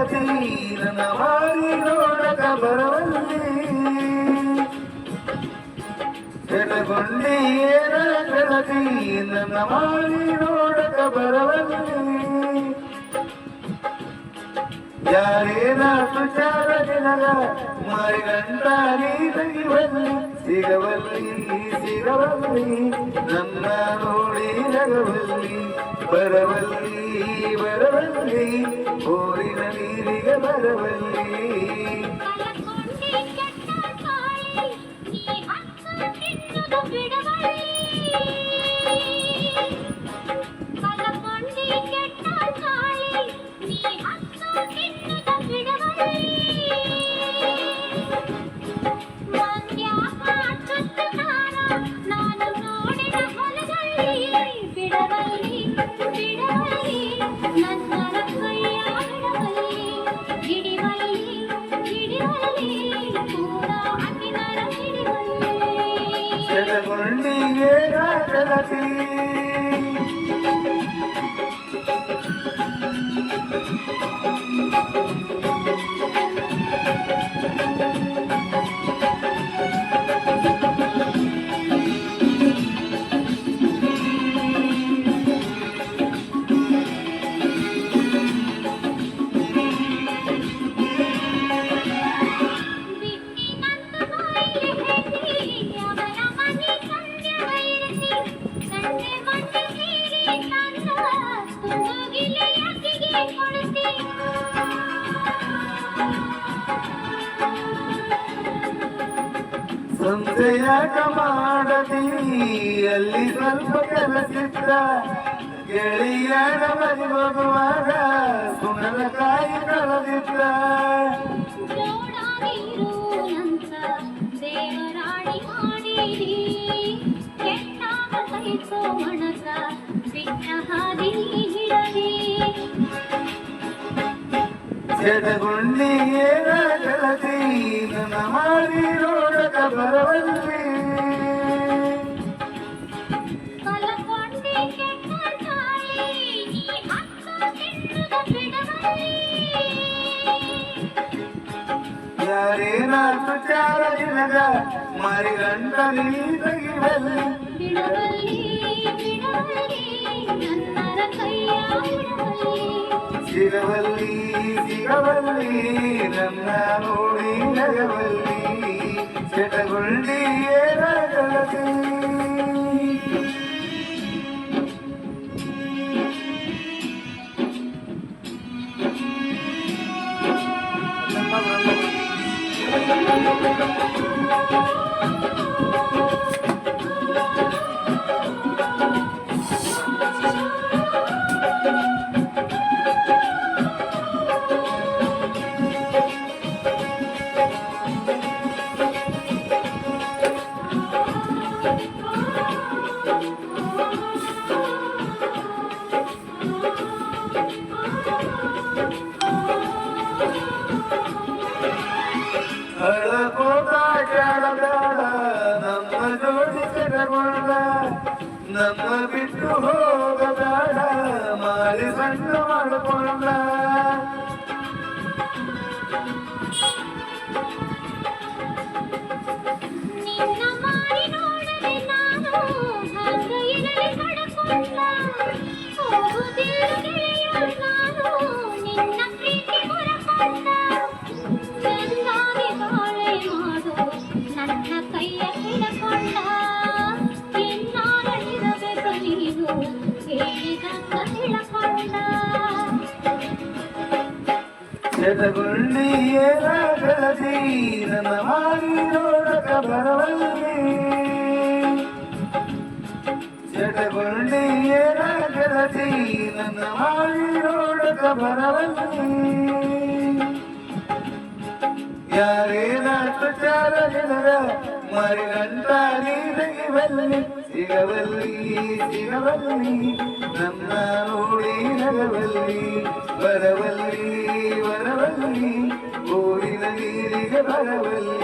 ಗೆಳತಿ ನನ್ನ ಮಾರಿ ನೋಡಕ ಬರವಲ್ಲಿ ಜಡಗೊಂಡಿಯೇನ ಗೆಳತಿ ನನ್ನ ಮಾರಿ ನೋಡಕ ಬರವಲ್ಲಿ ಯಾರೇನ ತುಚಾರ ದಿನಗ ಮಾರಿಗಂಟ ನೀ ತೆಗಿವಲ್ಲಿ ಸಿಗವಲ್ಲಿ ಸಿಗವಲ್ಲಿ ನನ್ನ ನೋಡಿ ನಗವಲ್ಲಿ ಬರವಲ್ಲಿ ಬರವಲ್ಲಿ ಊರಿನ ನೀರಿಗೆ ಬರವಲ್ಲಿ ಜಡಗೊಂಡಿಗೆ ಗೆಳತಿ ಸಂಜೆಯಾಗ ಮಾಡದಿ ಅಲ್ಲಿ ಸ್ವಲ್ಪ ಕೆಲಸಿದ್ದ ಗೆಳೆಯರ ಮನೆ ಹೋಗುವಾಗ ಸುಣಲಕಾಯಿ ಕಳೆದಿದ್ದ ಜಡಗೊಂಡಿಯೇನ ಗೆಳತಿ ನನ್ನ ಮಾರಿ ನೋಡಕ ಬರವಲ್ಲಿ ಯಾರೇನ ತುಚಾರ ದಿನಗ ಮಾರಿಗಂಟ ನೀ ತೆಗಿವಲ್ಲಿ ಸಿಗವಲ್ಲಿ ಸಿಗವಲ್ಲಿ ನನ್ನ ನೋಡಿ ನಗವಲ್ಲಿ ಜಡಗೊಂಡಿಯೇನ ಗೆಳತಿ ನಮ್ಮ ಜೋಡಿ ಜಡಗೊಂಡ ನಮ್ಮ ಬಿಟ್ಟು ಹೋಗಬೇಡ ಮಾರಿ ಸಣ್ಣ ಮಾಡಿಕೊಂಡ ಜಡಗೊಂಡಿಯೇನ ಗೆಳತಿ ನನ್ನ ಮಾರಿ ನೋಡಕ ಬರವಲ್ಲಿ ಜಡಗೊಂಡಿಯೇನ ಗೆಳತಿ ನನ್ನ ಮಾರಿ ನೋಡಕ ಬರವಲ್ಲಿ ಯಾರೇನ ತುಚಾರ ದಿನಗ ಮಾರಿಗಂಟ ನೀ ತೆಗಿವಲ್ಲಿ ಸಿಗವಲ್ಲಿ ಸಿಗವಲ್ಲಿ ನನ್ನ ನೋಡಿ ನಗವಲ್ಲಿ ಬರವಲ್ಲಿ ಬರವಲ್ಲಿ ಊರಿನ ನೀರಿಗೆ ಬರವಲ್ಲಿ